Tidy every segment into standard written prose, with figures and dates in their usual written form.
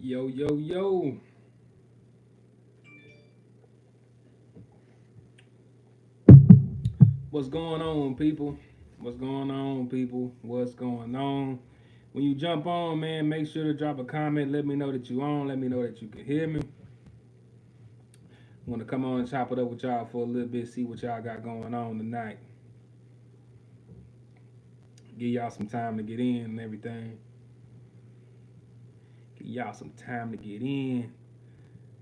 Yo, yo, yo. What's going on, people? What's going on, people? What's going on? When you jump on, man, make sure to drop a comment. Let me know that you on. Let me know that you can hear me. I want to come on and chop it up with y'all for a little bit, see what y'all got going on tonight. Give y'all some time to get in and everything. Give y'all some time to get in.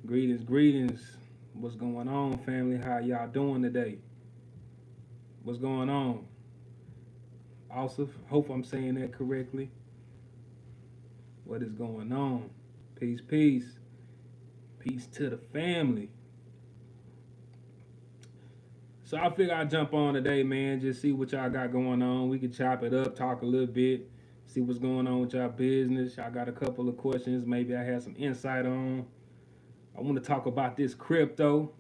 Greetings, greetings. What's going on, family? How y'all doing today? What's going on? Also, hope I'm saying that correctly. What is going on? Peace, peace. Peace to the family. So I figure I'll jump on today, man. Just see what y'all got going on. We can chop it up, talk a little bit, see what's going on with y'all business. Y'all got a couple of questions. Maybe I have some insight on. I want to talk about this crypto.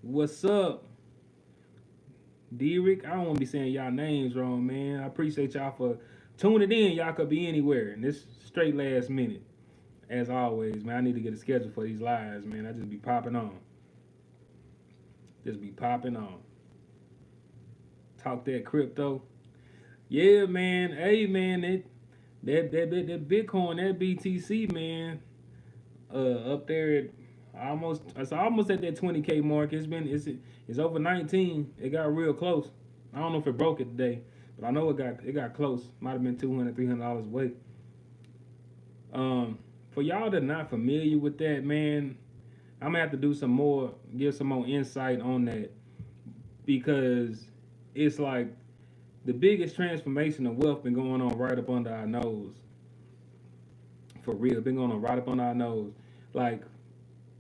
What's up? Derek, I don't want to be saying y'all names wrong, man. I appreciate y'all for tuning in. Y'all could be anywhere. And this straight last minute. As always, man, I need to get a schedule for these lives, man. I just be popping on. Just be popping on. Talk that crypto. Yeah, man. Hey, man, that Bitcoin, that BTC, man, up there at it's almost at that 20K mark. It's over 19. It got real close. I don't know if it broke it today, but I know it got close. Might have been $200, $300 away. For y'all that are not familiar with that, man, I'm gonna have to give some more insight on that, because it's like the biggest transformation of wealth been going on right up under our nose. For real, been going on right up under our nose. Like,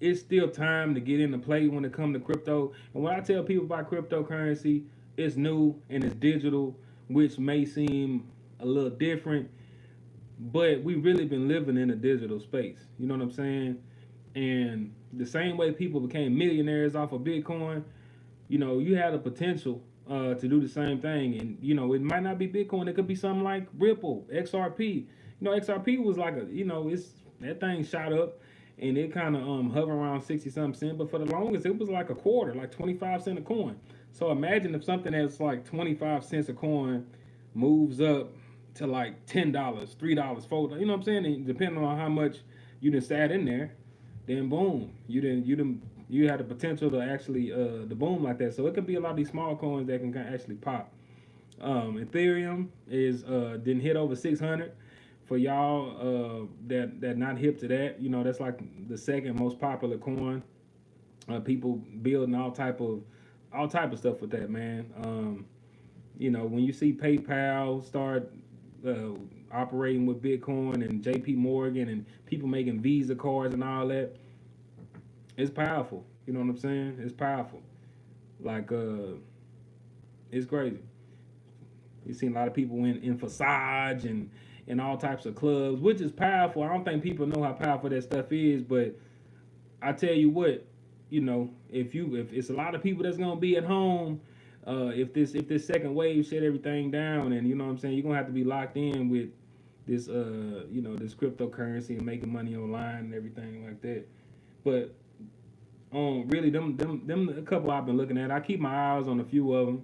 it's still time to get into play when it comes to crypto. And when I tell people about cryptocurrency, it's new and it's digital, which may seem a little different, but we really been living in a digital space. You know what I'm saying? And the same way people became millionaires off of Bitcoin, you had the potential to do the same thing. And it might not be Bitcoin. It could be something like Ripple, XRP. XRP was like that thing shot up, and it kind of hover around 60 something cent. But for the longest, it was like a quarter, like 25 cent a coin. So imagine if something that's like 25 cents a coin moves up to like $10, $3, $4. You know what I'm saying? And depending on how much you done sat in there, then boom, you had the potential to actually to boom like that. So it could be a lot of these small coins that can actually pop. Ethereum is didn't hit over 600. For y'all that not hip to that, that's like the second most popular coin. People building all type of stuff with that, man. When you see PayPal start operating with Bitcoin, and JP Morgan and people making Visa cards and all that, it's powerful. You know what I'm saying? It's powerful. Like, it's crazy. You've seen a lot of people in Forsage and all types of clubs, which is powerful. I don't think people know how powerful that stuff is, but I tell you what, if it's a lot of people that's gonna be at home, if this second wave shut everything down, and you know what I'm saying, you're gonna have to be locked in with this this cryptocurrency and making money online and everything like that. But really, them a couple I've been looking at. I keep my eyes on a few of them.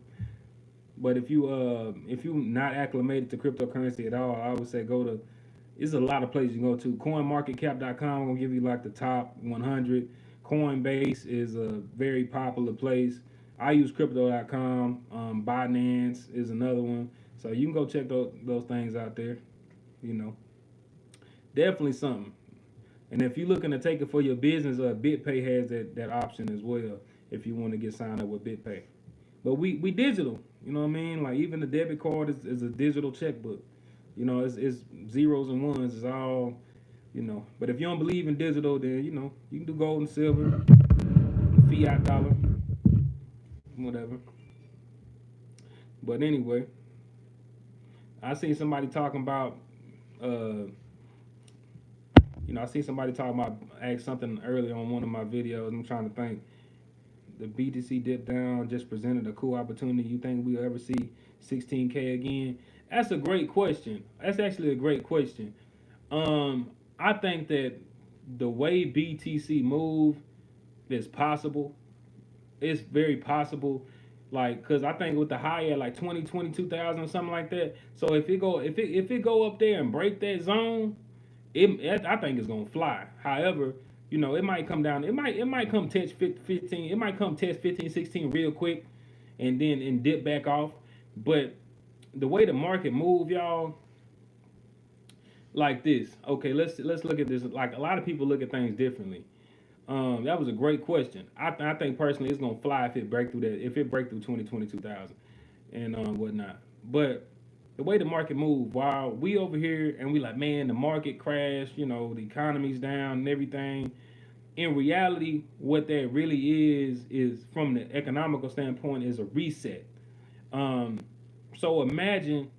But if you not acclimated to cryptocurrency at all, I would say go to. There's a lot of places you can go to. CoinMarketCap.com. I'm gonna give you like the top 100. COINBASE is a very popular place. I use Crypto.com. Binance is another one. So you can go check those things out there. Definitely something. And if you're looking to take it for your business, BitPay has that option as well. If you want to get signed up with BitPay. But we digital, you know what I mean? Like, even the debit card is a digital checkbook. It's zeros and ones. It's all, But if you don't believe in digital, then, you can do gold and silver, fiat dollar, whatever. But anyway, I seen somebody talking about, I asked something earlier on one of my videos. I'm trying to think. The BTC dip down just presented a cool opportunity. You think we'll ever see 16K again? That's a great question. That's actually a great question. I think that the way BTC move is possible. It's very possible. Like, cause I think with the high at like 20, 22,000 or something like that. So if it go up there and break that zone, I think it's gonna fly. However, it might come down. It might come test 15. It might come test 15, 16 real quick, and then and dip back off. But the way the market move, y'all, like this. Okay, let's look at this. Like a lot of people look at things differently. That was a great question. I think personally it's gonna fly if it break through that. If it break through 20, 22,000 and whatnot. But the way the market move, while we over here and we like, man, the market crashed. The economy's down and everything. In reality, what that really is from the economical standpoint is a reset. Um, so imagine,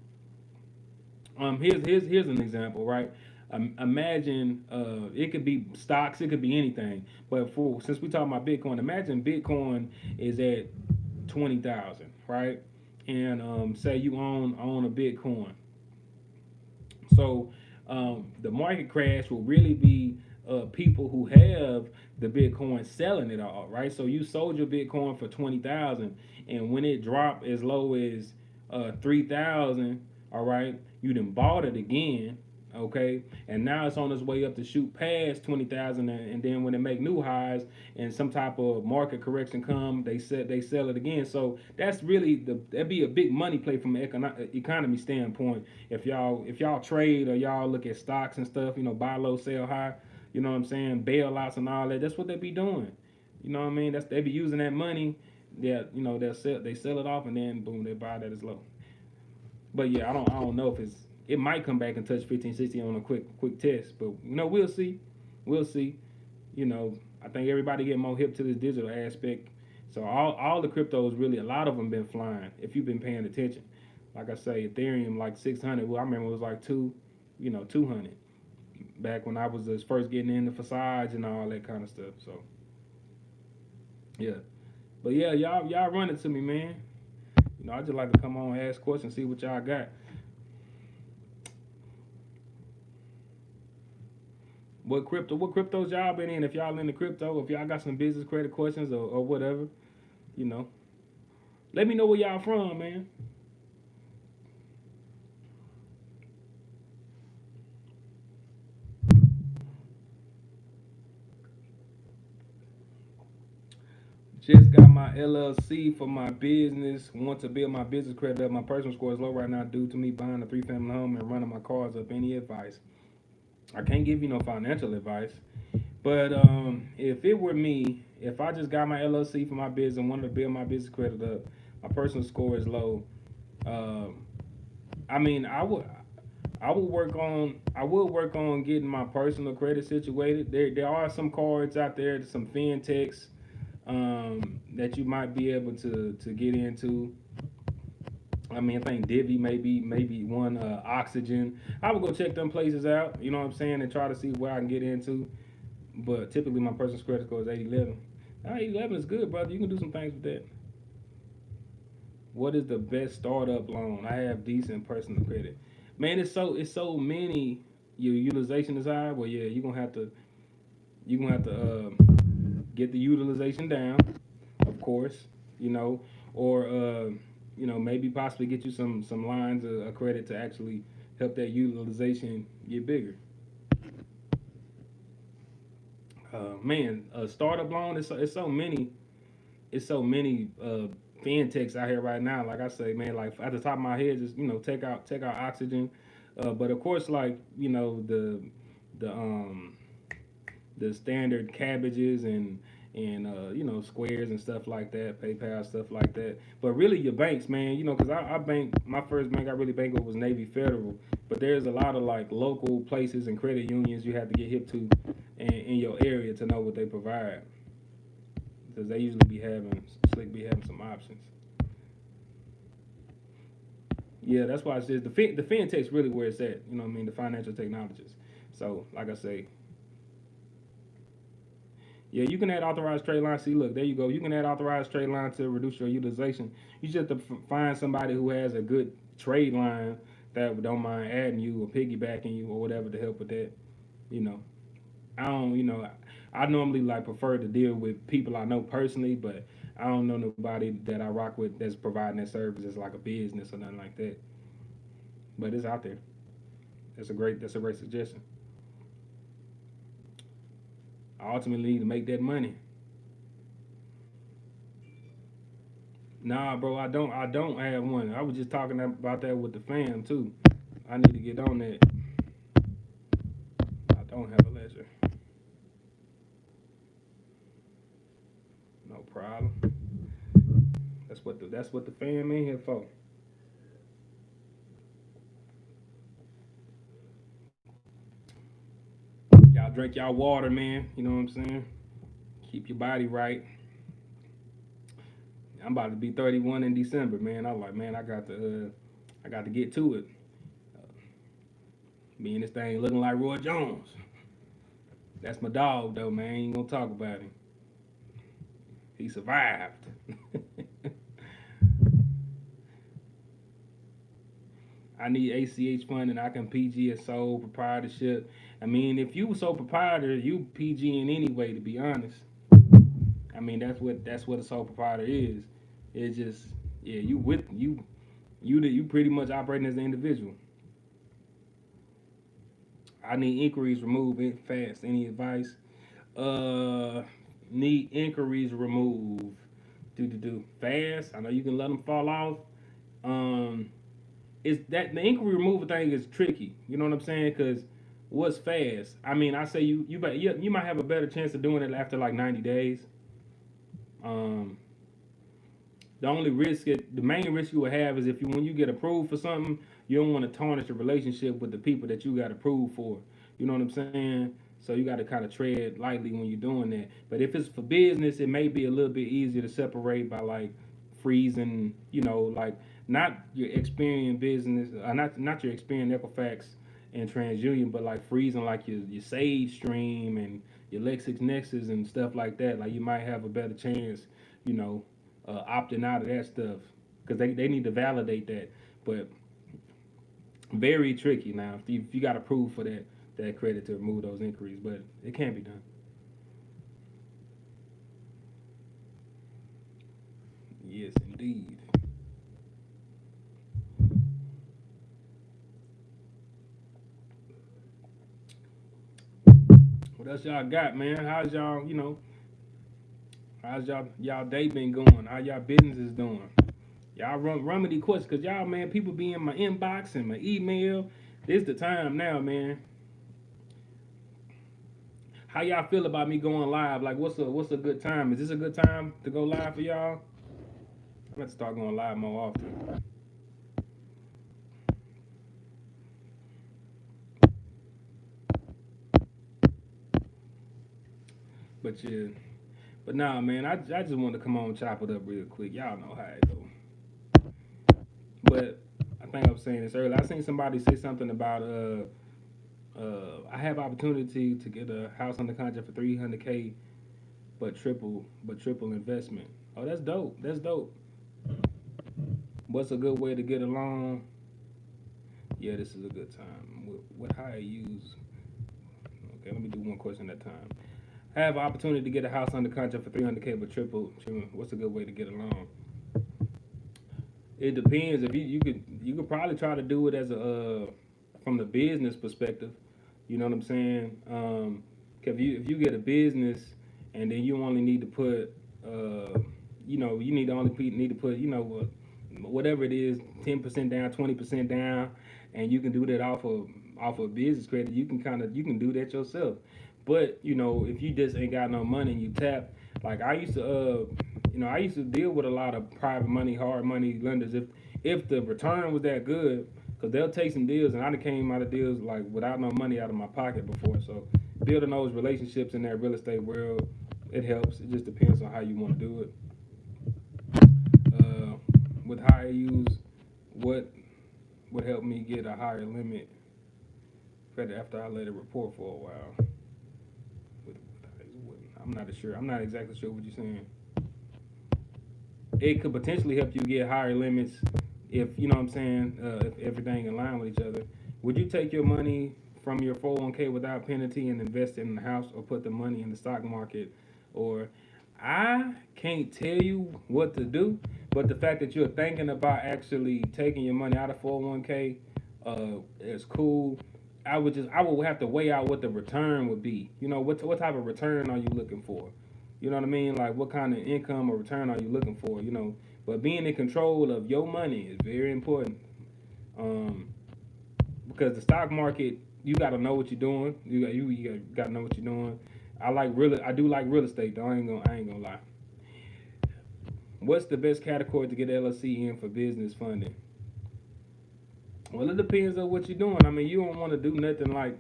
here's an example, right? Imagine it could be stocks, it could be anything. But since we talking about Bitcoin, imagine Bitcoin is at 20,000, right? And say you own a Bitcoin. So the market crash will really be people who have the Bitcoin selling it all, right? So you sold your Bitcoin for 20,000, and when it dropped as low as 3,000, all right, you then bought it again, okay, and now it's on its way up to shoot past 20,000, and then when they make new highs and some type of market correction come, they sell it again. So that's really that'd be a big money play from an economy standpoint. If y'all trade or y'all look at stocks and stuff, buy low, sell high, you know what I'm saying, bailouts and all that. That's what they be doing. You know what I mean? They be using that money. They sell it off and then boom, they buy that as low. But yeah, I don't know if it might come back and touch 15, 16 on a quick test, but we'll see. We'll see. I think everybody get more hip to this digital aspect. So all the cryptos really, a lot of them been flying if you've been paying attention. Like I say, Ethereum like 600. Well, I remember it was like 200 back when I was just first getting into Forsage and all that kind of stuff. So yeah, but yeah, y'all run it to me, man. I just like to come on and ask questions, see what y'all got. What cryptos y'all been in? If y'all into crypto, if y'all got some business credit questions or whatever, you know, let me know where y'all from, man. Just got my LLC for my business. Want to build my business credit up. My personal score is low right now due to me buying a three-family home and running my cars up. Any advice? I can't give you no financial advice, but if it were me, if I just got my LLC for my business and wanted to build my business credit up, my personal score is low. Um, I mean, I would work on getting my personal credit situated. There are some cards out there, some fintechs that you might be able to get into. I mean, I think Divi maybe one, Oxygen. I would go check them places out. You know what I'm saying, and try to see where I can get into. But typically, my personal credit score is 811. 811 is good, brother. You can do some things with that. What is the best startup loan? I have decent personal credit. Man, it's so many. Your utilization is high. Well, yeah, you're gonna have to get the utilization down, of course. You know, or maybe possibly get you some lines of credit to actually help that utilization get bigger. Man, a startup loan, it's so many fintechs out here right now. Like I say, man, like at the top of my head, just take out Oxygen. But of course, like the standard cabbages and squares and stuff like that, PayPal stuff like that. But really, your banks, man, because I bank, my first bank I really bank with was Navy Federal. But there's a lot of like local places and credit unions you have to get hip to in your area to know what they provide, because they usually be having some options. Yeah, that's why I says the fintech's really where it's at. You know what I mean? The financial technologists. So, like I say, yeah, you can add authorized trade lines. See, look, there you go. You can add authorized trade lines to reduce your utilization. You just have to find somebody who has a good trade line that don't mind adding you or piggybacking you or whatever to help with that. You know, I don't. I normally like prefer to deal with people I know personally, but I don't know nobody that I rock with that's providing that service as like a business or nothing like that. But it's out there. That's a great suggestion. I ultimately need to make that money. Nah, bro, I don't have one. I was just talking about that with the fam too. I need to get on that. I don't have a ledger. No problem. That's what the fam in here for. Y'all drink y'all water, man. You know what I'm saying? Keep your body right. I'm about to be 31 in December, man. I'm like, man, I got to get to it. Me and this thing looking like Roy Jones. That's my dog, though, man. Ain't gonna talk about him. He survived. I need ACH fund and I can PG as sole proprietorship. I mean, if you sole proprietor, you PG in anyway. To be honest, I mean that's what a sole proprietor is. It's just yeah, you pretty much operating as an individual. I need inquiries removed fast. Any advice? Uh, Need inquiries removed. Do fast. I know you can let them fall off. Um, it's that the inquiry removal thing is tricky. You know what I'm saying? Because what's fast? I mean, I say you might have a better chance of doing it after like 90 days. Um, the main risk you will have is if when you get approved for something, you don't want to tarnish the relationship with the people that you got approved for. You know what I'm saying? So you got to kind of tread lightly when you're doing that. But if it's for business, it may be a little bit easier to separate by like freezing, like not your Experian business, not your Experian Equifax and TransUnion, but like freezing like your Sage Stream and your LexisNexis and stuff like that. Like you might have a better chance, you know, opting out of that stuff because they need to validate that. But very tricky now if you got to prove for that credit to remove those inquiries, but it can be done. Yes, indeed. What else y'all got, man? How's y'all day been going? How y'all business is doing? Y'all run me these questions, cause y'all, man, people be in my inbox and my email. This the time now, man. How y'all feel about me going live? Like, what's a good time? Is this a good time to go live for y'all? I'm gonna start going live more often. But yeah, but nah, man, I just want to come on and chop it up real quick. Y'all know how it go. But I think I was saying this earlier. I seen somebody say something about I have opportunity to get a house under contract for 300K, but triple investment. Oh, that's dope. That's dope. What's a good way to get along? Yeah, this is a good time. What higher use? Okay, let me do one question at a time. Have opportunity to get a house under contract for 300K, but triple. What's a good way to get along? It depends. If you could probably try to do it as a from the business perspective. You know what I'm saying? If you get a business and then you only need to put you need to put whatever it is, 10% down, 20% down, and you can do that off of business credit. You can do that yourself. But if you just ain't got no money and you tap, like I used to deal with a lot of private money, hard money lenders. If the return was that good, because they'll take some deals, and I done came out of deals like without no money out of my pocket before. So building those relationships in that real estate world, it helps. It just depends on how you want to do it. Uh, with higher use, what would help me get a higher limit credit after I let it report for a while? I'm not sure. I'm not exactly sure what you're saying. It could potentially help you get higher limits if you know what I'm saying. If everything in line with each other, would you take your money from your 401k without penalty and invest it in the house or put the money in the stock market. Or I can't tell you what to do, but the fact that you're thinking about actually taking your money out of 401k is cool. I would have to weigh out what the return would be. You know, what type of return are you looking for? You know what I mean? Like what kind of income or return are you looking for? You know, but being in control of your money is very important. Um, because the stock market, you got to know what you're doing. You got to know what you're doing. I do like real estate though. I ain't gonna lie. What's the best category to get LLC in for business funding? Well, it depends on what you're doing. I mean, you don't want to do nothing like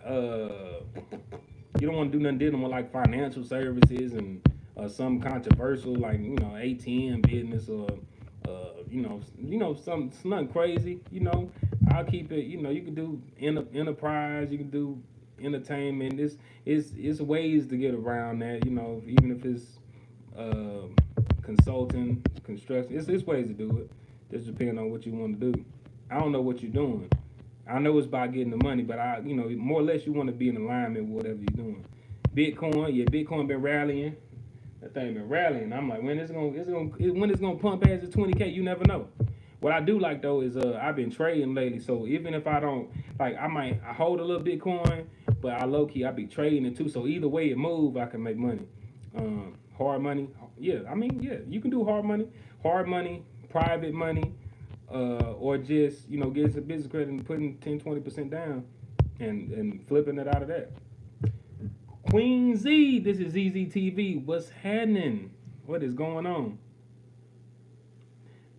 uh, you don't want to do nothing dealing with like financial services and some controversial like ATM business or some nothing crazy. I'll keep it. You can do enterprise. You can do entertainment. It's ways to get around that. Even if it's uh, consulting, construction. It's ways to do it. Just depending on what you want to do. I don't know what you're doing. I know it's about getting the money, but more or less you want to be in alignment with whatever you're doing. Bitcoin, yeah, Bitcoin been rallying. That thing been rallying. I'm like, when it's gonna pump past the 20K, you never know. What I do like though is I've been trading lately, so even if I don't like, I hold a little Bitcoin, but I be trading it too. So either way it move, I can make money. Hard money, yeah. I mean, yeah, you can do hard money, private money, or just getting some business credit and putting 10-20% down, and flipping it out of that. Queen Z, this is ZZTV. What's happening? What is going on?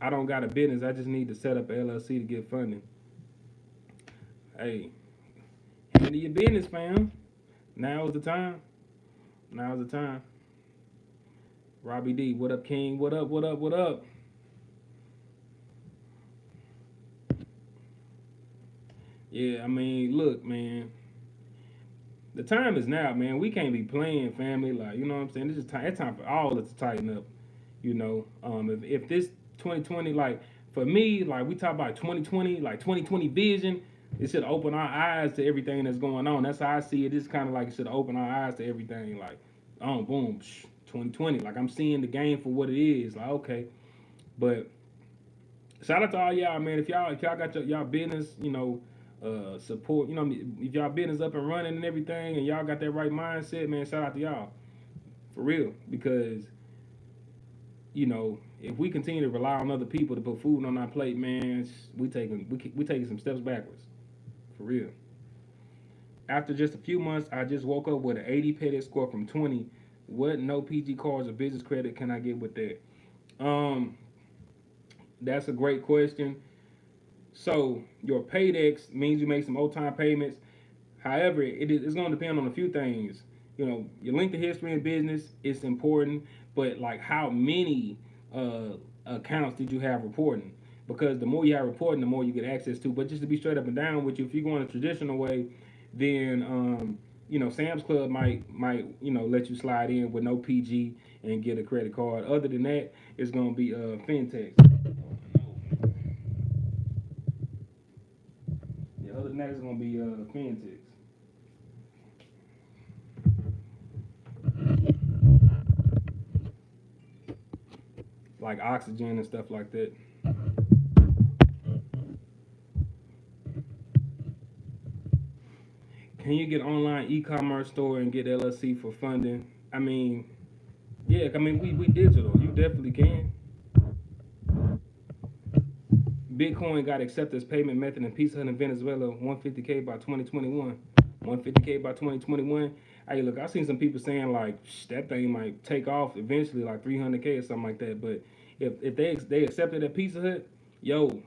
I don't got a business. I just need to set up a LLC to get funding. Hey, handle your business, fam. Now's the time. Now's the time. Robbie D, what up, King? What up? What up? What up? Yeah, I mean, look, man. The time is now, man. We can't be playing, family. Like, you know what I'm saying? This is time. It's time for all of us to tighten up. If this 2020, like for me, like we talk about 2020, like 2020 vision, it should open our eyes to everything that's going on. That's how I see it. It's kind of like it should open our eyes to everything. Like, oh, boom, 2020. Like I'm seeing the game for what it is. Like, okay, but shout out to all y'all, man. If y'all got y'all business, support, if y'all business up and running and everything, and y'all got that right mindset, man, shout out to y'all for real. Because if we continue to rely on other people to put food on our plate, man, we taking some steps backwards for real. After just a few months, I just woke up with an 80 credit score from 20. What no PG cards or business credit can I get with that? That's a great question. So your paydex means you make some old time payments. However, it's going to depend on a few things. Your length of history in business is important, but like how many accounts did you have reporting? Because the more you have reporting, the more you get access to. But just to be straight up and down with you, if you're going a traditional way, then Sam's Club might let you slide in with no PG and get a credit card. Other than that, it's going to be fintech. Yeah, other than that, it's going to be fintechs. Like oxygen and stuff like that. Can you get online e-commerce store and get LLC for funding? I mean, yeah. I mean, we digital. You definitely can. Bitcoin got accepted as payment method in Pizza Hut in Venezuela. 150K by 2021. 150K by 2021. Hey, look, I seen some people saying like that thing might take off eventually, like 300K or something like that. But if they accepted at Pizza Hut, y'all,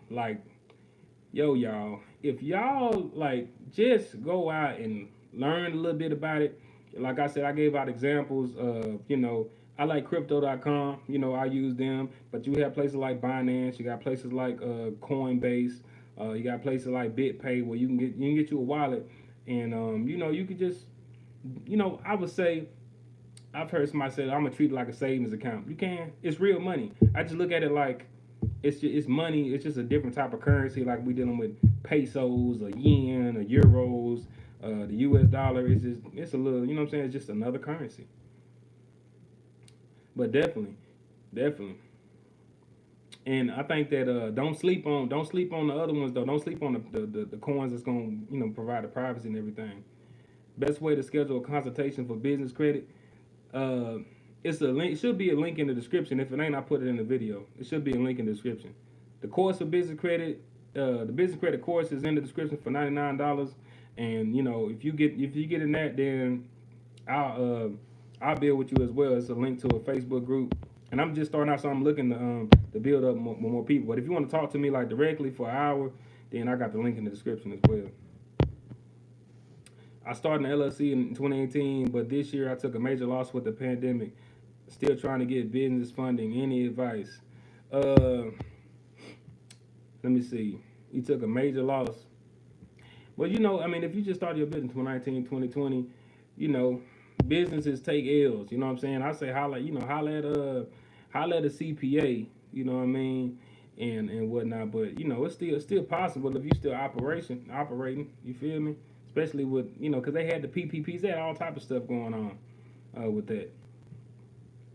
if y'all like just go out and learn a little bit about it. Like I said, I gave out examples of I like crypto.com, I use them, but you have places like Binance, you got places like COINBASE, you got places like BitPay where you can get you a wallet, and you could just I would say I've heard somebody say I'm gonna treat it like a savings account. You can. It's real money. I just look at it like it's money. It's just a different type of currency. Like we dealing with pesos or yen or euros, the US dollar is just, it's a little, you know what I'm saying? It's just another currency. But definitely. And I think that don't sleep on the other ones though. Don't sleep on the coins that's gonna, you know, provide the privacy and everything. Best way to schedule a consultation for business credit. Uh, it's a link. It should be a link in the description. If it ain't, I put it in the video. It should be a link in the description. The course for business credit, the business credit course is in the description for $99. And you know, if you get in that, then I'll build with you as well. It's a link to a Facebook group. And I'm just starting out, so I'm looking to build up more people. But if you want to talk to me like directly for an hour, then I got the link in the description as well. I started an LLC in 2018, but this year I took a major loss with the pandemic. Still trying to get business funding. Any advice? Let me see. You took a major loss. Well, you know, I mean, if you just started your business in 2019, 2020, you know, businesses take L's. You know what I'm saying? I say holla at a CPA. You know what I mean? And whatnot. But you know, it's still possible if you still operating. You feel me? Especially with, you know, because they had the PPPs, they had all type of stuff going on with that.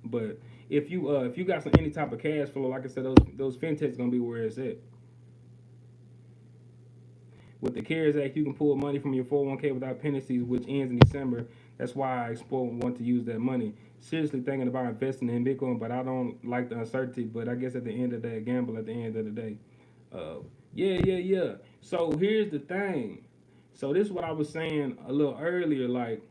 But if you got any type of cash flow, like I said, those fintechs gonna be where it's at. With the CARES Act, you can pull money from your 401k without penalties, which ends in December. That's why I want to use that money. Seriously thinking about investing in Bitcoin, but I don't like the uncertainty. But I guess at the end of the day, a gamble at the end of the day. Yeah. So here's the thing. So this is what I was saying a little earlier, like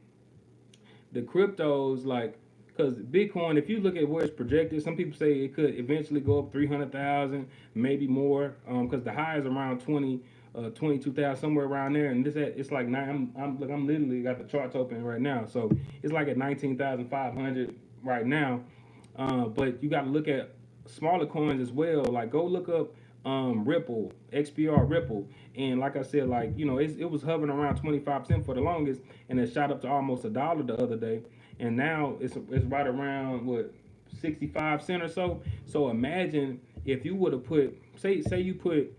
the cryptos, like, because Bitcoin, if you look at where it's projected, some people say it could eventually go up 300,000, maybe more, because the high is around 22,000, somewhere around there, and it's like I'm literally got the charts open right now, so it's like at 19,500 right now. But you got to look at smaller coins as well. Like go look up Ripple, XPR Ripple, and like I said, like you know, it was hovering around 25% for the longest, and it shot up to almost $1 the other day, and now it's right around what 65 cents or so. So imagine if you would have put say you put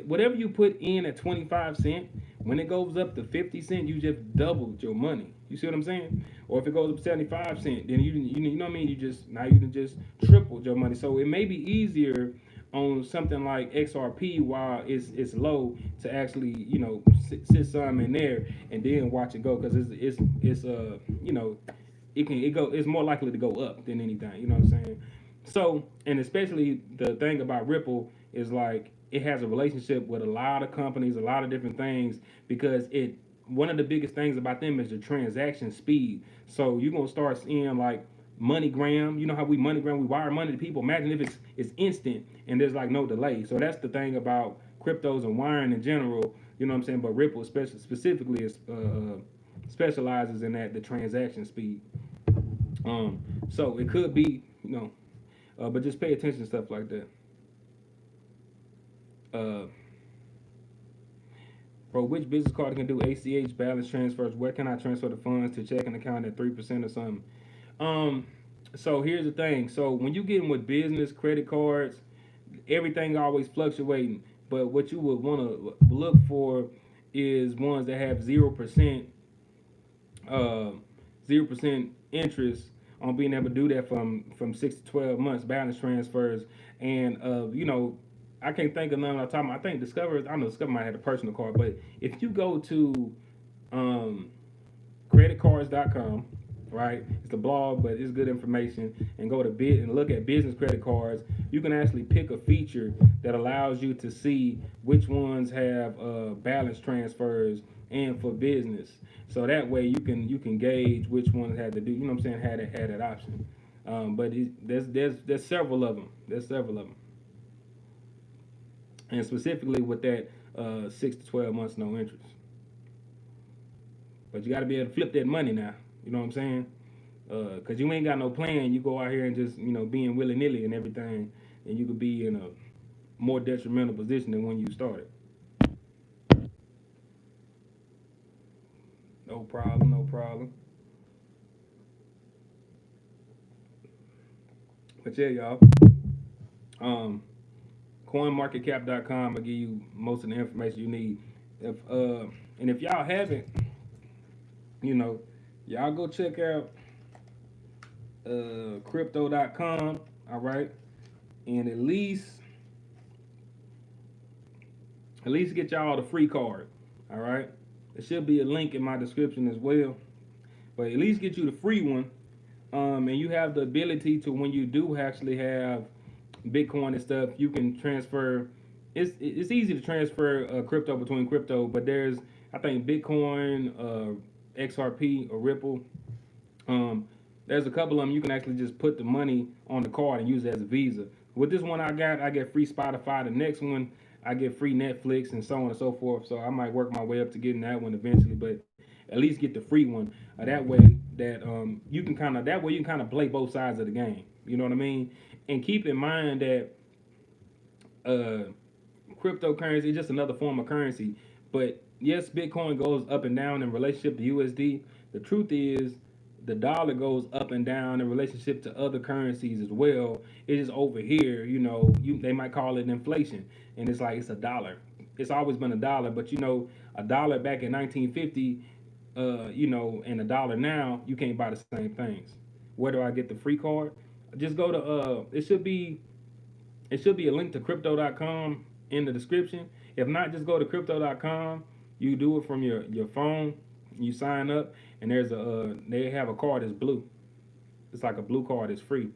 whatever you put in at 25 cents, when it goes up to 50 cents, you just doubled your money. You see what I'm saying? Or if it goes up 75 cents, then you know what I mean. You can just tripled your money. So it may be easier on something like XRP while it's low to actually, you know, sit some in there and then watch it go, because it's you know, it's more likely to go up than anything. You know what I'm saying? So, and especially the thing about Ripple is like it has a relationship with a lot of companies, a lot of different things, because one of the biggest things about them is the transaction speed. So you're gonna start seeing like MoneyGram. You know how we MoneyGram, we wire money to people. Imagine if it's instant and there's like no delay. So that's the thing about cryptos and wiring in general. You know what I'm saying? But Ripple specifically is specializes in the transaction speed. So it could be, you know, but just pay attention to stuff like that. Bro, which business card can do ACH balance transfers? Where can I transfer the funds to checking account at 3% or something? So here's the thing. So when you get in with business credit cards, everything always fluctuating. But what you would want to look for is ones that have 0%, 0% interest on being able to do that from 6 to 12 months balance transfers. And you know, I can't think of none off the top. I think Discover. I know Discover might have a personal card, but if you go to creditcards.com, right? It's a blog, but it's good information. And go to bid and look at business credit cards. You can actually pick a feature that allows you to see which ones have balance transfers and for business. So that way you can gauge which ones had to do. You know what I'm saying? Had that option. But there's several of them. And specifically with that 6 to 12 months no interest. But you got to be able to flip that money now. You know what I'm saying? Because you ain't got no plan. You go out here and just, you know, being willy-nilly and everything, and you could be in a more detrimental position than when you started. No problem. But yeah, y'all. CoinMarketCap.com will give you most of the information you need. And if y'all haven't, you know, y'all go check out crypto.com, all right, and at least get y'all the free card, all right. There should be a link in my description as well, but at least get you the free one. And you have the ability to, when you do actually have Bitcoin and stuff, you can transfer. It's easy to transfer crypto between crypto, but there's, I think, Bitcoin, XRP or Ripple. There's a couple of them you can actually just put the money on the card and use it as a Visa. With this one I get free Spotify. The next one I get free Netflix and so on and so forth. So I might work my way up to getting that one eventually, but at least get the free one. That way you can kind of play both sides of the game. You know what I mean? And keep in mind that cryptocurrency is just another form of currency. But yes, Bitcoin goes up and down in relationship to USD. The truth is, the dollar goes up and down in relationship to other currencies as well. It is over here, they might call it inflation, and it's like it's a dollar. It's always been a dollar, but a dollar back in 1950, and a dollar now, you can't buy the same things. Where do I get the free card? Just go to it should be a link to crypto.com in the description. If not, just go to crypto.com. You do it from your phone. You sign up, and they have a card that's blue. It's like a blue card. It's free,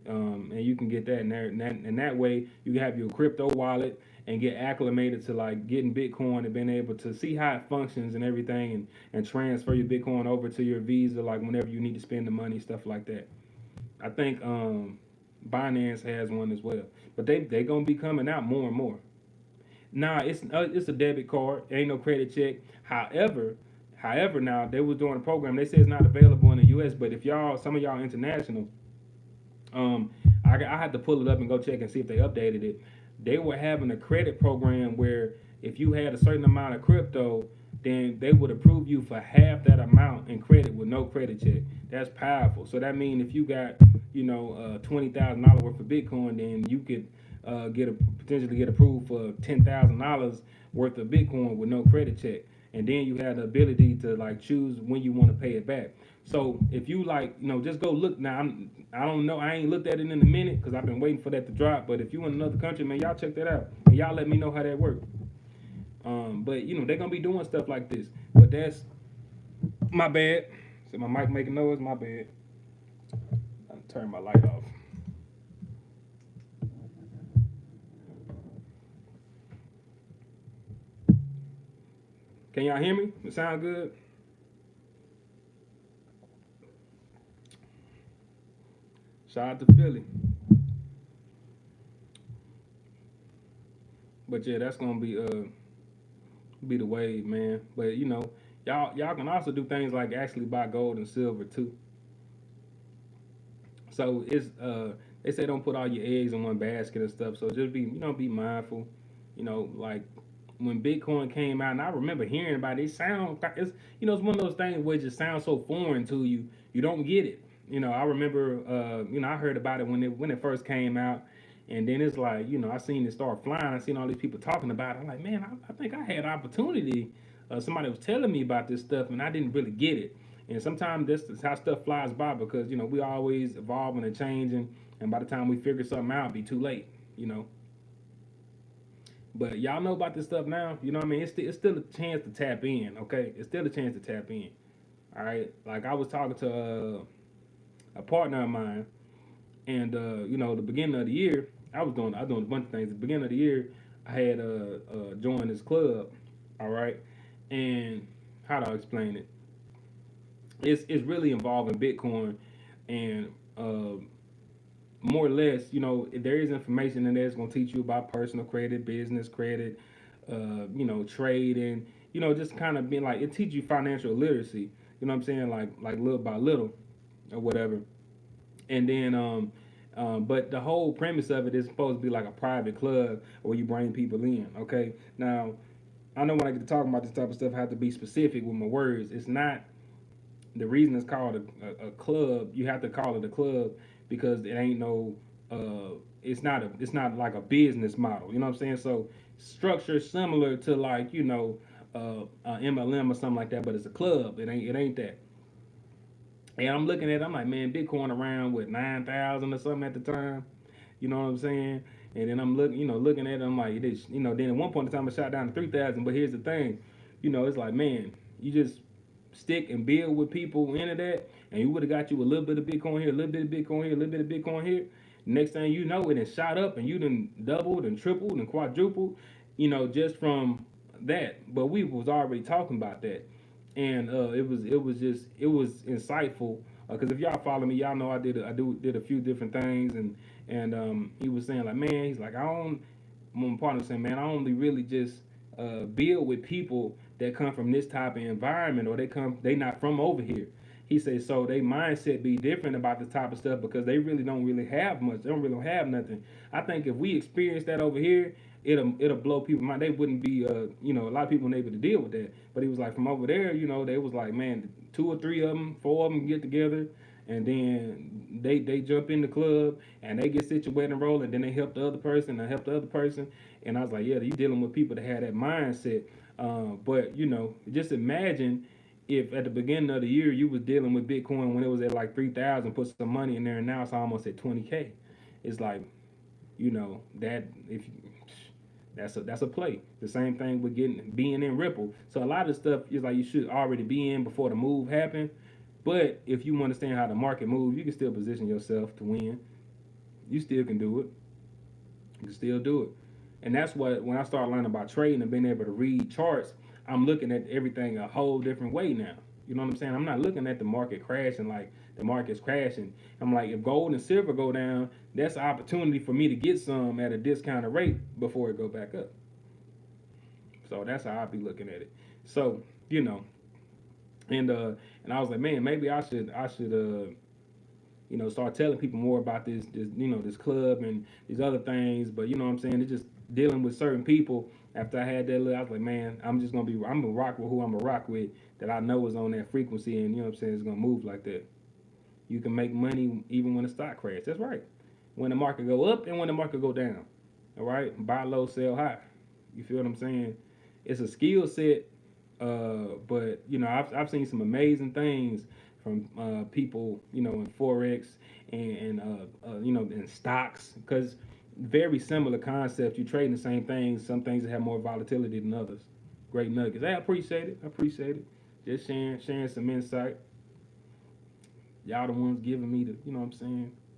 and you can get that in there. And that way, you can have your crypto wallet and get acclimated to like getting Bitcoin and being able to see how it functions and everything, and transfer your Bitcoin over to your Visa like whenever you need to spend the money, stuff like that. I think Binance has one as well, but they gonna be coming out more and more. Nah, it's a debit card. It ain't no credit check. However, now they was doing a program. They say it's not available in the U.S., but if some of y'all international, I had to pull it up and go check and see if they updated it. They were having a credit program where if you had a certain amount of crypto, then they would approve you for half that amount in credit with no credit check. That's powerful. So that means if you got $20,000 worth of Bitcoin, then you could potentially get approved for $10,000 worth of Bitcoin with no credit check. And then you have the ability to like choose when you want to pay it back. So if you just go look now. I don't know. I ain't looked at it in a minute because I've been waiting for that to drop. But if you in another country, man, y'all check that out and y'all let me know how that works. But they're gonna be doing stuff like this. But that's my bad. So my mic making noise. My bad. I'll turn my light off. Can y'all hear me? It sound good? Shout out to Philly. But yeah, that's gonna be the wave, man. But y'all can also do things like actually buy gold and silver too. So it's they say don't put all your eggs in one basket and stuff. So just be mindful. Like when Bitcoin came out, and I remember hearing about it. It's one of those things where it just sounds so foreign to you. You don't get it. I remember I heard about it when it first came out. And then it's like, I seen it start flying. I seen all these people talking about it. I'm like, man, I think I had opportunity. Somebody was telling me about this stuff, and I didn't really get it. And sometimes this is how stuff flies by because, we always evolving and changing. And by the time we figure something out, it'll be too late. But y'all know about this stuff now. You know what I mean? It's still a chance to tap in, okay? It's still a chance to tap in. All right? Like I was talking to a partner of mine, and the beginning of the year, I was doing a bunch of things. At the beginning of the year, I had joined this club, all right. And how do I explain it? It's really involving Bitcoin, and more or less, there is information in there that's gonna teach you about personal credit, business credit, trading. Just kind of being like it teaches you financial literacy. You know what I'm saying? Like little by little, or whatever. And then but the whole premise of it is supposed to be like a private club where you bring people in. Okay. Now, I know when I get to talking about this type of stuff, I have to be specific with my words. It's not the reason it's called a club. You have to call it a club because it ain't no it's not like a business model. You know what I'm saying? So structure similar to like a MLM or something like that, but it's a club. It ain't that. And I'm looking at it, I'm like, man, Bitcoin around with 9,000 or something at the time. You know what I'm saying? And then I'm looking at it, I'm like, it is, then at one point in time I shot down to 3,000. But here's the thing, it's like, man, you just stick and build with people into that, and you would have got you a little bit of Bitcoin here, a little bit of Bitcoin here, a little bit of Bitcoin here. Next thing you know, it has shot up, and you done doubled and tripled and quadrupled, just from that. But we was already talking about that, and it was insightful. Because if y'all follow me, y'all know I did a few different things, and he was saying like, man, he's like, my partner was saying, man, I only really just build with people that come from this type of environment, or they not from over here. He said, so they mindset be different about this type of stuff because they really don't really have much. They don't really have nothing. I think if we experience that over here, it'll blow people mind. They wouldn't be a lot of people weren't able to deal with that. But he was like, from over there, they was like, man, 2 or 3 of them, 4 of them get together, and then they jump in the club and they get situated and roll, and then they help the other person and help the other person. And I was like, yeah, you dealing with people that have that mindset. But just imagine if at the beginning of the year you was dealing with Bitcoin when it was at like 3,000, put some money in there, and now it's almost at 20K. It's like, that if that's a play. The same thing with being in Ripple. So a lot of stuff is like you should already be in before the move happened. But if you understand how the market moves, you can still position yourself to win. You still can do it. You can still do it. And that's what, when I started learning about trading and being able to read charts, I'm looking at everything a whole different way now. You know what I'm saying? I'm not looking at the market crashing like the market's crashing. I'm like, if gold and silver go down, that's an opportunity for me to get some at a discounted rate before it go back up. So that's how I be looking at it. So, and I was like, man, maybe I should start telling people more about this club and these other things. But you know what I'm saying? It's just dealing with certain people. After I had that I was like, man, I'm gonna rock with who I'm gonna rock with, that I know is on that frequency, and you know what I'm saying, it's gonna move like that. You can make money even when the stock crash. That's right. When the market go up and when the market go down. All right? Buy low, sell high. You feel what I'm saying? It's a skill set, but I've seen some amazing things from people, in forex and in stocks, because very similar concepts. You trading the same things. Some things that have more volatility than others. Great nuggets. I appreciate it. Just sharing some insight. Y'all the ones giving me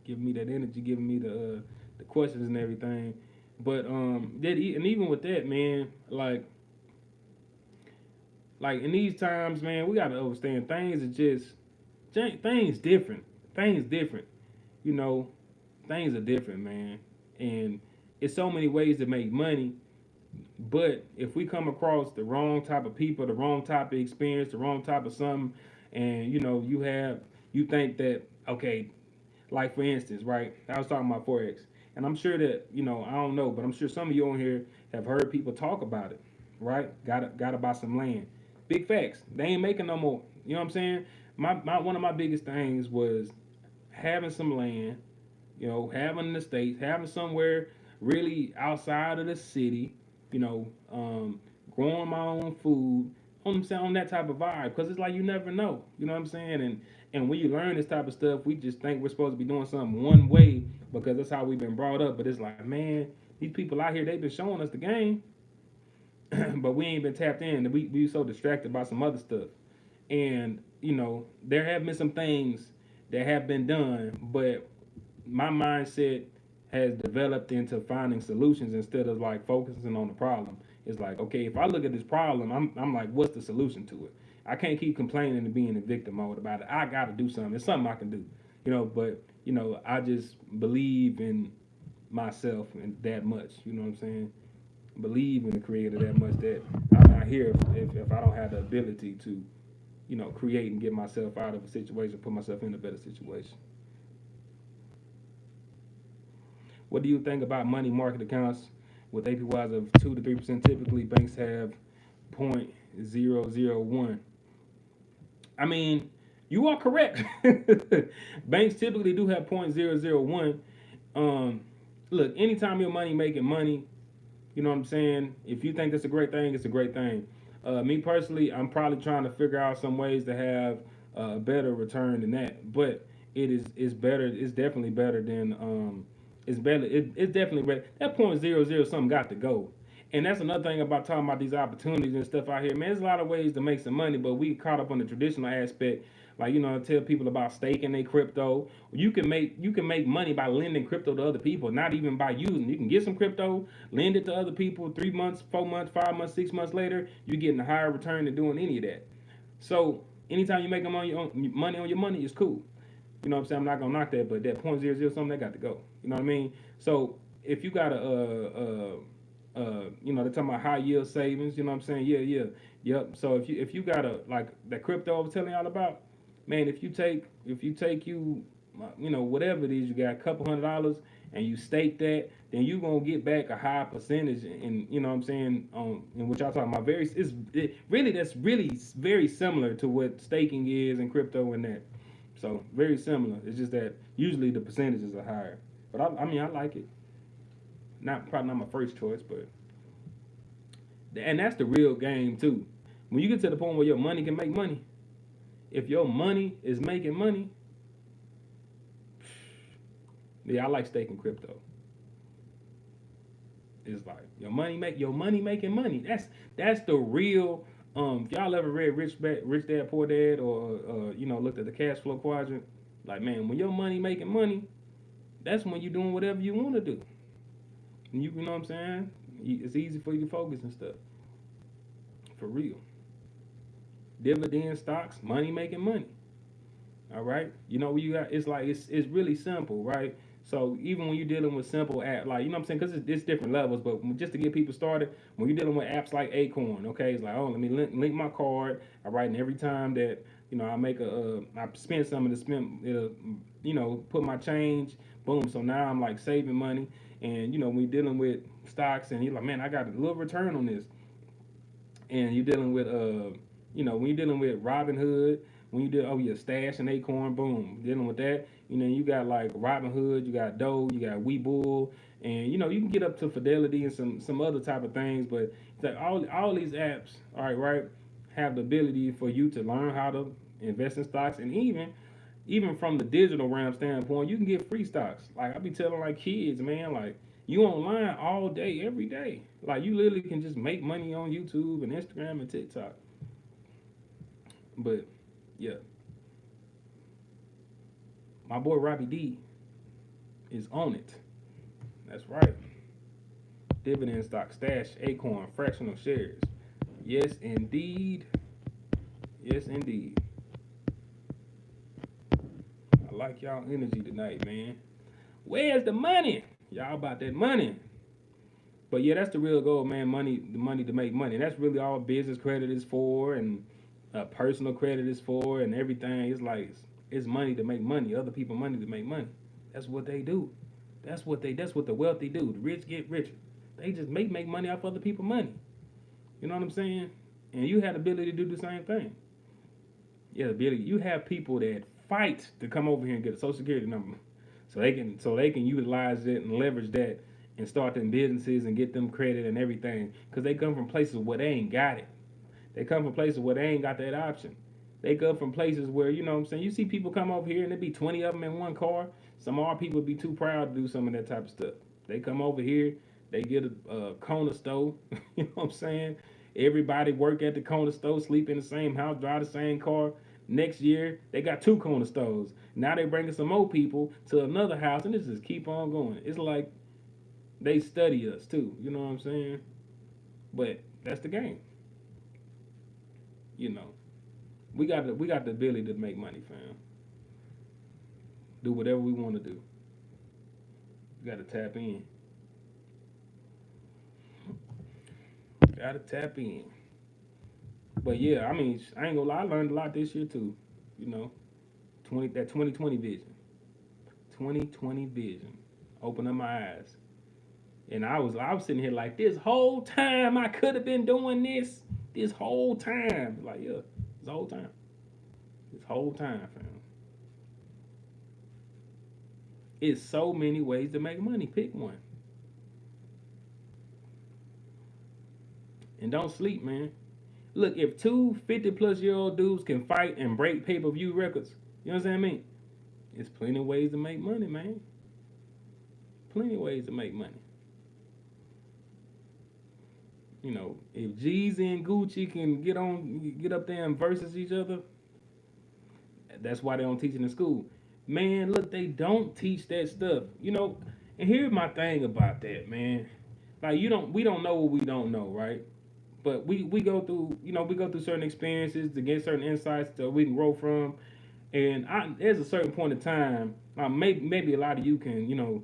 giving me that energy, giving me the questions and everything. But and even with that, man, like in these times, man, we gotta understand things are just things different. Things different. Things are different, man. And it's so many ways to make money. But if we come across the wrong type of people, the wrong type of experience, the wrong type of something, and you think that, okay, like for instance, right? I was talking about forex, and I'm sure that I don't know, but I'm sure some of you on here have heard people talk about it, right? Gotta buy some land. Big facts. They ain't making no more. You know what I'm saying? My one of my biggest things was having some land, having the states, having somewhere really outside of the city, growing my own food, on that type of vibe, because it's like you never know, you know what I'm saying? And when you learn this type of stuff, we just think we're supposed to be doing something one way because that's how we've been brought up. But it's like, man, these people out here, they've been showing us the game, but we ain't been tapped in. We so distracted by some other stuff. And, there have been some things that have been done, but my mindset has developed into finding solutions instead of like focusing on the problem. It's like, okay, if I look at this problem, I'm like, what's the solution to it? I can't keep complaining and being in victim mode about it. I got to do something. It's something I can do, but I just believe in myself and that much, you know what I'm saying? Believe in the creator that much that I'm not here if I don't have the ability to, create and get myself out of a situation, put myself in a better situation. What do you think about money market accounts with APYs of 2 to 3%? Typically, banks have 0.001. I mean, you are correct. Banks typically do have 0.001, Um, Look, anytime your money making money, you know what I'm saying? If you think that's a great thing, it's a great thing. Me personally, I'm probably trying to figure out some ways to have a better return than that. But it's better. It's definitely better than it's better. It's definitely better. That point 0.00 something got to go. And that's another thing about talking about these opportunities and stuff out here, man. There's a lot of ways to make some money, but we caught up on the traditional aspect. Like, I tell people about staking their crypto. You can make money by lending crypto to other people, not even by using. You can get some crypto, lend it to other people. 3 months, 4 months, 5 months, 6 months later, you're getting a higher return than doing any of that. So anytime you make money on your money, it's cool. You know what I'm saying? I'm not gonna knock that, but that point 0.00 something that got to go. You know what I mean? So if you got they're talking about high yield savings. You know what I'm saying? Yeah, yeah, yep. So if you got a like that crypto I was telling y'all about, man, if you take whatever it is, you got a couple $100 and you stake that, then you gonna get back a high percentage. And you know what I'm saying? In what y'all talking about, that's really very similar to what staking is in crypto and that. So very similar. It's just that usually the percentages are higher. But I mean I like it. Probably not my first choice, but and that's the real game too. When you get to the point where your money can make money, if your money is making money, yeah, I like staking crypto. It's like your money making money. That's the real. If y'all ever read Rich Dad Poor Dad, or looked at the cash flow quadrant, like, man, when your money making money, that's when you're doing whatever you want to do. And you know what I'm saying? It's easy for you to focus and stuff. For real. Dividend stocks, money making money. All right. You got, it's really simple, right? So even when you're dealing with simple app, like, you know what I'm saying, because it's different levels, but just to get people started, when you're dealing with apps like Acorn, okay, it's like, oh, let me link my card, all right, and every time that I make I spend some of the it'll put my change, boom. So now I'm like saving money, and when you're dealing with stocks, and you're like, man, I got a little return on this, and you're dealing with when you're dealing with Robinhood, when you do Stash and Acorn, boom, dealing with that, you got like Robinhood, you got Doe, you got Webull, and you can get up to Fidelity and some other type of things, but it's like all these apps, all right, have the ability for you to learn how to invest in stocks, and even from the digital realm standpoint, you can get free stocks. Like I be telling like kids, man, like you online all day, every day. Like you literally can just make money on YouTube and Instagram and TikTok. But yeah, my boy Robbie D is on it. That's right. Dividend stock, Stash, Acorn, fractional shares. Yes, indeed. Yes, indeed. I like y'all energy tonight, man. Where's the money? Y'all about that money. But yeah, that's the real goal, man. The money to make money. And that's really all business credit is for, and personal credit is for, and everything. It's like it's money to make money. Other people money to make money. That's what they do. That's what the wealthy do. The rich get richer. They just make money off other people's money. You know what I'm saying? And you have the ability to do the same thing. Yeah, the ability. You have people that fight to come over here and get a social security number, so they can utilize it and leverage that and start them businesses and get them credit and everything, because they come from places where they ain't got it. They come from places where they ain't got that option. They come from places where, you know what I'm saying, you see people come over here and there be 20 of them in one car. Some of our people be too proud to do some of that type of stuff. They come over here, they get a corner store, you know what I'm saying? Everybody work at the corner store, sleep in the same house, drive the same car. Next year, they got 2 corner stores. Now they bringing some more people to another house, and this just keep on going. It's like they study us too, you know what I'm saying? But that's the game. You know, we got the ability to make money, fam. Do whatever we want to do. We got to tap in. Got to tap in. But yeah, I mean, I ain't gonna lie, I learned a lot this year too. You know, 2020 vision. 2020 vision. Open up my eyes. And I was sitting here like, this whole time I could have been doing this. This whole time. Like, yeah, this whole time. This whole time, fam. It's so many ways to make money. Pick one. And don't sleep, man. Look, if two 50-plus-year-old dudes can fight and break pay-per-view records, you know what I mean? It's plenty of ways to make money, man. Plenty of ways to make money. You know, if Jeezy and Gucci can get up there and versus each other, that's why they don't teach it in school. Man, look, they don't teach that stuff. You know, and here's my thing about that, man. Like we don't know what we don't know, right? But we go through, we go through certain experiences to get certain insights that we can grow from. And there's a certain point in time, maybe a lot of you can,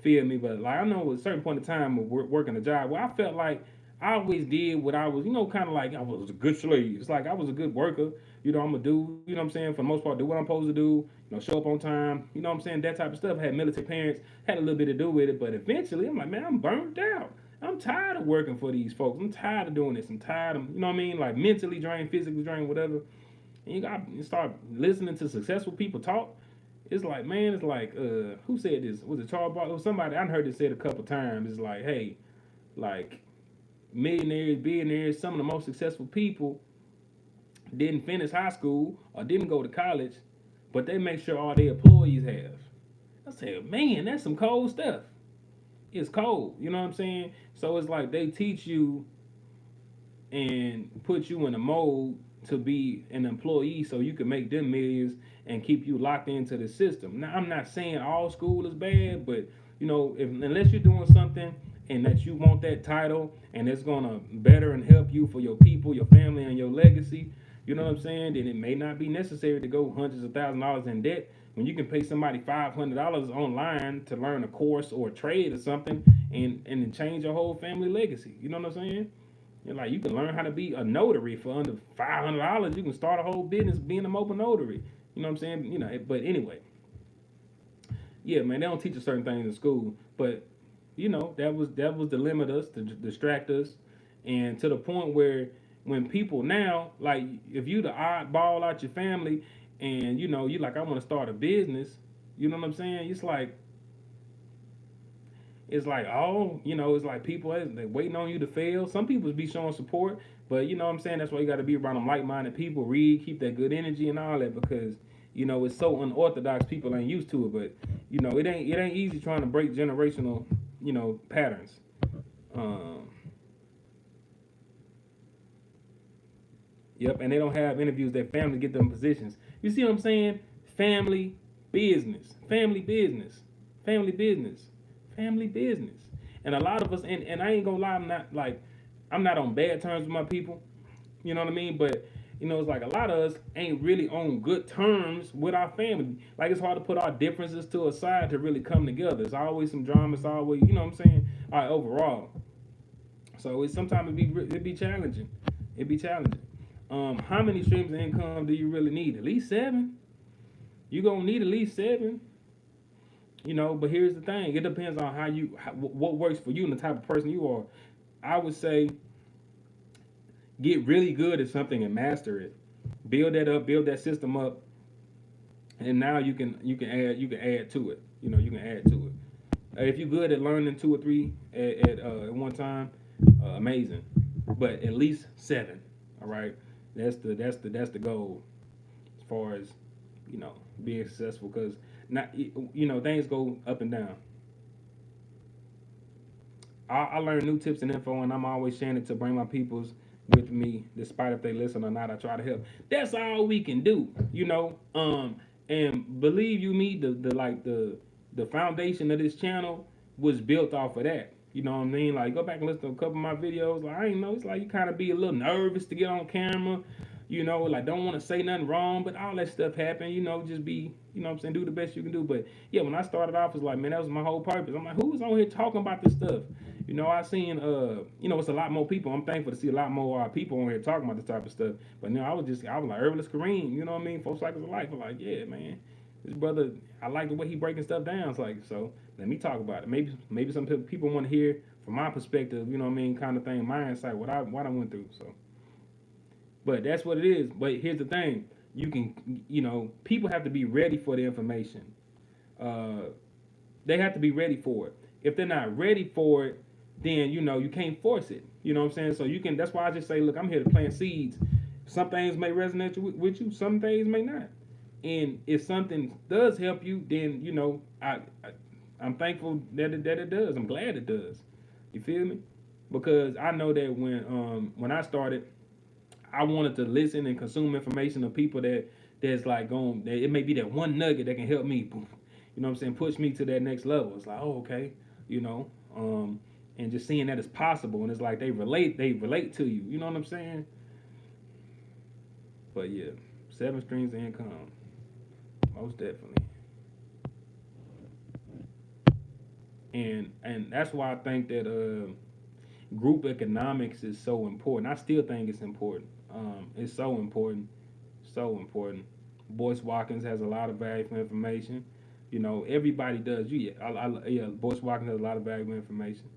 feel me, but like I know at a certain point in time of working a job where I felt like I always did what I was, kind of like I was a good slave. It's like I was a good worker. I'm gonna do, what I'm saying, for the most part, do what I'm supposed to do. Show up on time. What I'm saying, that type of stuff. I had military parents, had a little bit to do with it, but eventually I'm like, man, I'm burnt out. I'm tired of working for these folks. I'm tired of doing this. I'm tired of, what I mean, like mentally drained, physically drained, whatever. And you got to start listening to successful people talk. It's like, man, it's like, who said this? Was it Charles Barkley? Somebody, I heard it said a couple times. It's like, hey, like, millionaires, billionaires, some of the most successful people didn't finish high school or didn't go to college, but they make sure all their employees have. I said, man, that's some cold stuff. It's cold, you know what I'm saying? So it's like they teach you and put you in a mold to be an employee so you can make them millions and keep you locked into the system. Now, I'm not saying all school is bad, but unless you're doing something and that you want that title and it's gonna better and help you for your people, your family, and your legacy, you know what I'm saying? Then it may not be necessary to go hundreds of thousands of dollars in debt when you can pay somebody $500 online to learn a course or a trade or something and change your whole family legacy. You know what I'm saying? And like you can learn how to be a notary for under $500. You can start a whole business being a mobile notary. You know what I'm saying? But anyway, yeah, man, they don't teach us certain things in school. But that was to limit us, to distract us, and to the point where when people now, like, if you the oddball out your family, and you like, I want to start a business. You know what I'm saying? It's like people they waiting on you to fail. Some people be showing support, but you know what I'm saying? That's why you got to be around them like-minded people, read, keep that good energy and all that, because it's so unorthodox. People ain't used to it, but it ain't easy trying to break generational patterns. Yep, and they don't have interviews. Their family get them positions. You see what I'm saying? Family business, family business, family business, family business. And a lot of us, and I ain't gonna lie, I'm not on bad terms with my people. You know what I mean? But it's like a lot of us ain't really on good terms with our family. Like, it's hard to put our differences to a side to really come together. It's always some drama. It's always, you know what I'm saying? All right, overall. So sometimes it be challenging. It be challenging. How many streams of income do you really need? At least 7. You gonna need at least 7. But here's the thing. It depends on what works for you and the type of person you are. I would say get really good at something and master it. Build that up, build that system up, and now you can add to it. You can add to it. If you're good at learning 2 or 3 at one time, amazing. But at least 7. All right, that's the goal as far as being successful, because not things go up and down. I learn new tips and info, and I'm always sharing it to bring my peoples with me, despite if they listen or not. I try to help. That's all we can do, and believe you me, the foundation of this channel was built off of that. You know what I mean? Like, go back and listen to a couple of my videos. Like, I ain't know, it's like you kind of be a little nervous to get on camera. Like, don't want to say nothing wrong, but all that stuff happen. Just be, what I'm saying, do the best you can do. But yeah, when I started off, it's like, man, that was my whole purpose. I'm like, who's on here talking about this stuff? I seen, it's a lot more people. I'm thankful to see a lot more people on here talking about this type of stuff. But I was like Herbalist Kareem, you know what I mean? 4 cycles of life. I'm like, yeah, man, this brother, I like the way he breaking stuff down. It's like, so let me talk about it. Maybe some people want to hear from my perspective, you know what I mean, kind of thing, my insight, what I went through. So, but that's what it is. But here's the thing: you can, people have to be ready for the information. They have to be ready for it. If they're not ready for it, then you can't force it. You know what I'm saying? So you can. That's why I just say, look, I'm here to plant seeds. Some things may resonate with you. Some things may not. And if something does help you, then I'm thankful that it does. I'm glad it does. You feel me? Because I know that when I started, I wanted to listen and consume information of people that's like going. That it may be that one nugget that can help me. You know what I'm saying? Push me to that next level. It's like, oh, okay, you know, and just seeing that it's possible, and it's like they relate to you. You know what I'm saying? But yeah, 7 streams of income, most definitely. And that's why I think that group economics is so important. I still think it's important. It's so important, so important. Boyce Watkins has a lot of valuable information. Everybody does. Yeah, Boyce Watkins has a lot of valuable information.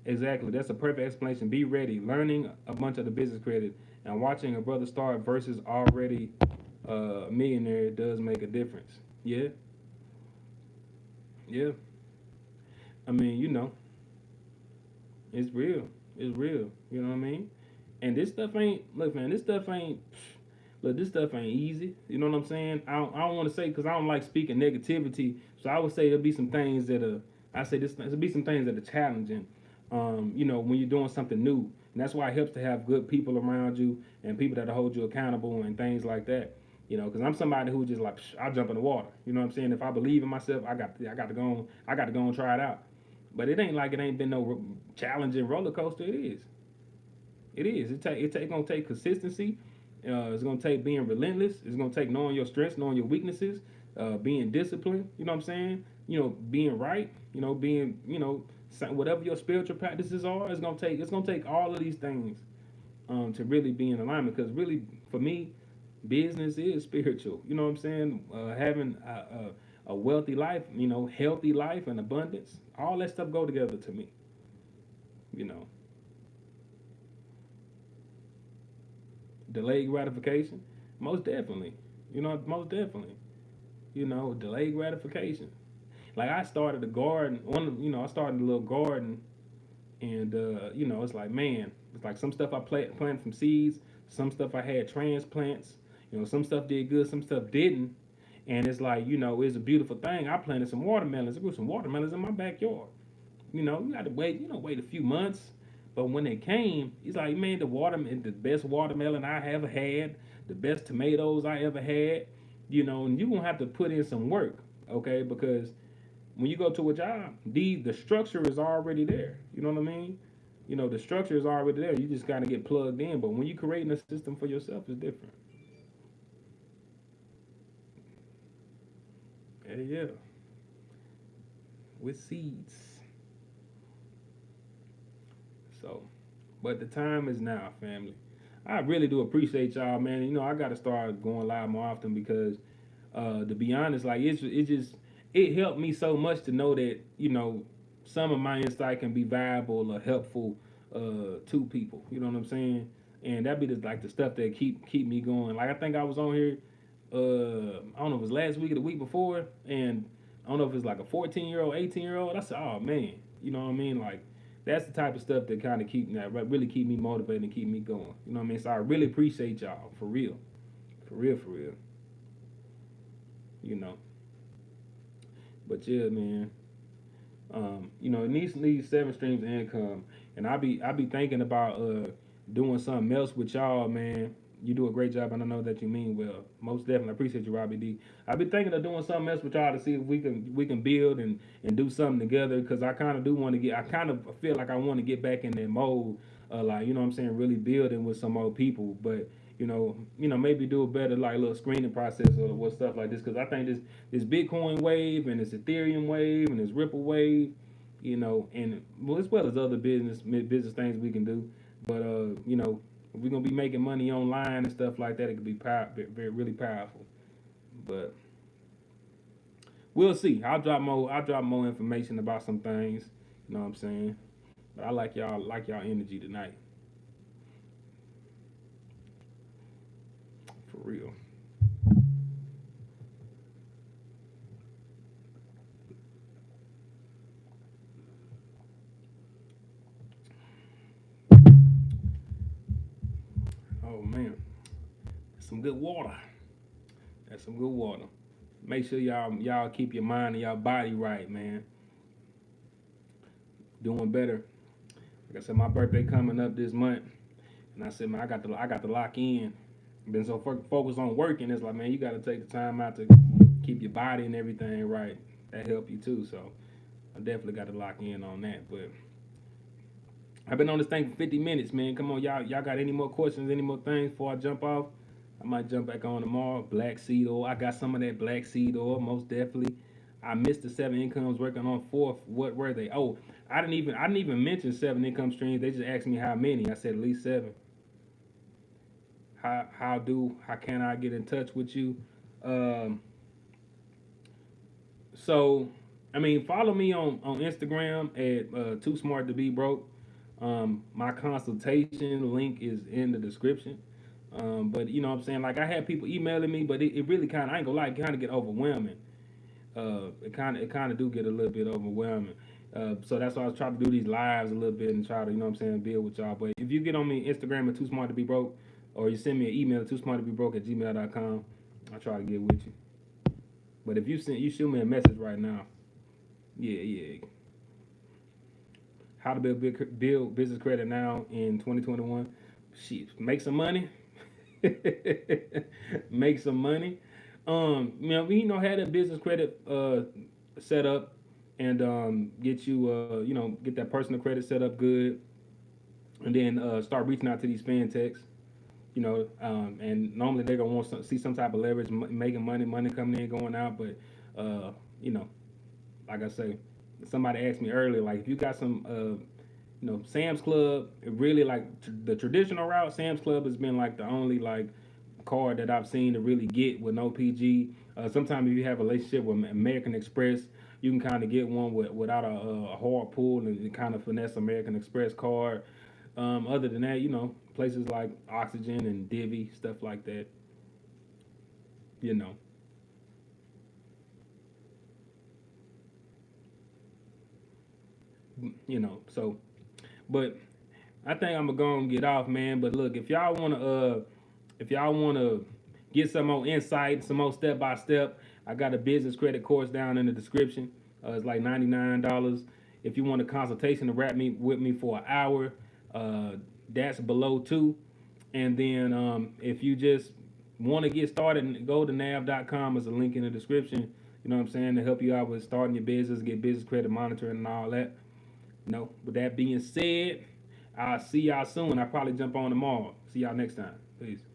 Exactly. That's a perfect explanation. Be ready. Learning a bunch of the business credit and watching a brother start versus already a millionaire does make a difference. Yeah, yeah. I mean, it's real. It's real. You know what I mean? And this stuff ain't. Look, man. This stuff ain't. Look, this stuff ain't easy. You know what I'm saying? I don't want to say because I don't like speaking negativity. So I would say there'll be some things that are. I say this. There'll be some things that are challenging. When you're doing something new, and that's why it helps to have good people around you and people that hold you accountable and things like that. Because I'm somebody who just like I'll jump in the water. You know what I'm saying? If I believe in myself, I got to go on. I got to go and try it out. But it ain't like it ain't been no challenging roller coaster. It is. It is. It's gonna take consistency. It's gonna take being relentless. It's gonna take knowing your strengths, knowing your weaknesses, being disciplined. You know what I'm saying? Being right. Being whatever your spiritual practices are. It's gonna take all of these things to really be in alignment. Because really, for me, business is spiritual. You know what I'm saying? Having a wealthy life, healthy life and abundance. All that stuff go together to me. You know. Delayed gratification, most definitely. Most definitely. Delayed gratification. Like I started a garden. I started a little garden, and it's like, man, it's like some stuff I planted from seeds, some stuff I had transplants. Some stuff did good, some stuff didn't, and it's like, it's a beautiful thing. I planted some watermelons. I grew some watermelons in my backyard. You got to wait a few months. But when they came, he's like, man, the best watermelon I ever had, the best tomatoes I ever had, and you're going to have to put in some work, okay? Because when you go to a job, the structure is already there. You know what I mean? The structure is already there. You just got to get plugged in. But when you're creating a system for yourself, it's different. Yeah. With seeds. So, but the time is now, family. I really do appreciate y'all, man. I got to start going live more often because, to be honest, like it helped me so much to know that some of my insight can be valuable or helpful to people. You know what I'm saying? And that be the stuff that keep me going. Like I think I was on here. I don't know if it was last week or the week before, and I don't know if it's like a 14-year-old, 18-year-old. I said, oh man, you know what I mean? Like that's the type of stuff that kind of really keep me motivated and keep me going. You know what I mean? So I really appreciate y'all for real, for real, for real. You know. But yeah, man. It needs 7 streams of income, and I be thinking about doing something else with y'all, man. You do a great job, and I know that you mean well. Most definitely, I appreciate you, Robbie D. I've been thinking of doing something else with y'all to see if we can build and do something together. Because I kind of do want to get. I kind of feel like I want to get back in that mode, like what I'm saying, really building with some more people. But maybe do a better like little screening process or what stuff like this. Because I think this Bitcoin wave and this Ethereum wave and this Ripple wave, and as well as other business things we can do. But if we're gonna be making money online and stuff like that, it could be very really powerful. But we'll see. I'll drop more information about some things. You know what I'm saying? But I like y'all energy tonight. For real. good water. That's some good water. Make sure y'all keep your mind and y'all body right, man. Doing better. Like I said, my birthday coming up this month, and I said, man, I got to lock in. Been so focused on working, it's like, man, you got to take the time out to keep your body and everything right. That help you too. So I definitely got to lock in on that. But I've been on this thing for 50 minutes, man. Come on, y'all got any more questions, any more things before I jump off? I might jump back on tomorrow. Black seed oil. I got some of that black seed oil, most definitely. I missed the 7 incomes working on 4th. What were they? Oh, I didn't even mention 7 income streams. They just asked me how many. I said at least 7. How can I get in touch with you? So I mean, follow me on Instagram at Too Smart to Be Broke. My consultation link is in the description. But you know what I'm saying? Like I had people emailing me, but it really kind of, I ain't gonna lie, it kind of get overwhelming. It kind of do get a little bit overwhelming. So that's why I was trying to do these lives a little bit and try to, you know what I'm saying, build with y'all. But if you get on me Instagram at Too Smart to Be Broke, or you send me an email at toosmarttobebroke@gmail.com, I'll try to get with you. But if you shoot me a message right now, yeah. How to build business credit now in 2021? Shit, make some money. Make some money. We had that business credit set up and get you get that personal credit set up good, and then start reaching out to these fintechs. And normally they're gonna want see some type of leverage, making money coming in, going out. But like I say, somebody asked me earlier, like if you got some Sam's Club, really like the traditional route. Sam's Club has been like the only like card that I've seen to really get with no PG. Sometimes if you have a relationship with American Express, you can kind of get one without a hard pull and kind of finesse American Express card. Other than that, places like Oxygen and Divvy, stuff like that. So, but I think I'm gonna go and get off, man. But look, if y'all wanna get some more insight, some more step by step, I got a business credit course down in the description. It's like $99. If you want a consultation to wrap with me for an hour, that's below too. And then if you just want to get started, go to nav.com. There's a link in the description. You know what I'm saying, to help you out with starting your business, get business credit monitoring and all that. With that being said, I'll see y'all soon. I'll probably jump on tomorrow. See y'all next time. Peace.